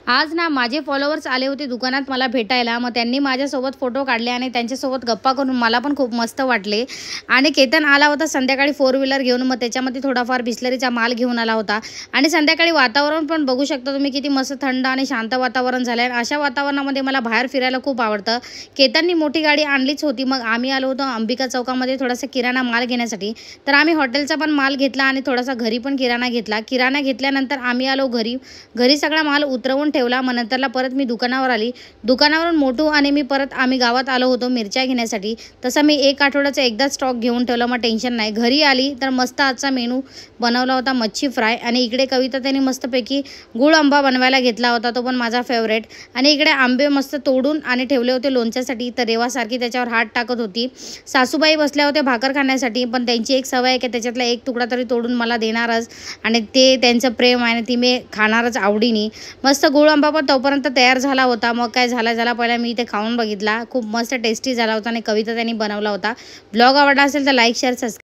आज ना माझे फॉलोअर्स आले होते दुकानात मला भेटायला. मग त्यांनी माझ्यासोबत फोटो काढले आणि त्यांच्यासोबत गप्पा करून मला पण खूप मस्त वाटले. आणि केतन आला होता संध्याकाळी 4 व्हीलर घेऊन. मग त्याच्यामध्ये थोडाफार बिस्लरीचा माल घेऊन आला होता. आणि संध्याकाळी वातावरण पण बघू शकता तुम्ही किती मस्त थंड आणि शांत वातावरण झालं आहे. अशा वातावरणामध्ये मला बाहेर फिरायला खूप आवडतं. केतननी मोठी गाडी आणलीच होती. मग आम्ही आलो होतो अंबिका चौकामध्ये थोडासा किराणा माल घेण्यासाठी. तर आम्ही हॉटेलचा पण माल घेतला आणि थोडासा घरी पण किराणा घेतला. किराणा घेतल्यानंतर आम्ही आलो घरी सगळा माल उतरवून ठेवला. मग नंतरला परत मी दुकानावर आली. दुकानावरून मोठू आणि मी परत आम्ही गावात आलो होतो मिरच्या घेण्यासाठी. तसं मी 1 आठवड्याचा एकदा स्टॉक घेऊन ठेवला. मग टेन्शन नाही. घरी आली तर मस्त आजचा मेनू बनवला होता मच्छी फ्राय. आणि इकडे कविता त्यांनी मस्तपैकी गुळ आंबा बनवायला घेतला होता, तो पण माझा फेवरेट. आणि इकडे आंबे मस्त तोडून आणि ठेवले होते लोणच्यासाठी. तर रेवासारखी त्याच्यावर हात टाकत होती. सासूबाई बसल्या होत्या भाकर खाण्यासाठी, पण त्यांची एक सवय आहे की त्याच्यातला एक तुकडा तरी तोडून मला देणारच. आणि ते त्यांचं प्रेम आहे आणि ती मी खाणारच आवडीने. मस्त गुळ आंबा पण तोपर्यंत तयार झाला होता. मग काय झाला पहिला मी ते खाऊन बघितला. खूप मस्त टेस्टी झाला होता आणि कविता त्यांनी बनवला होता. ब्लॉग आवडला असेल तर लाईक शेअर सबस्क्राईब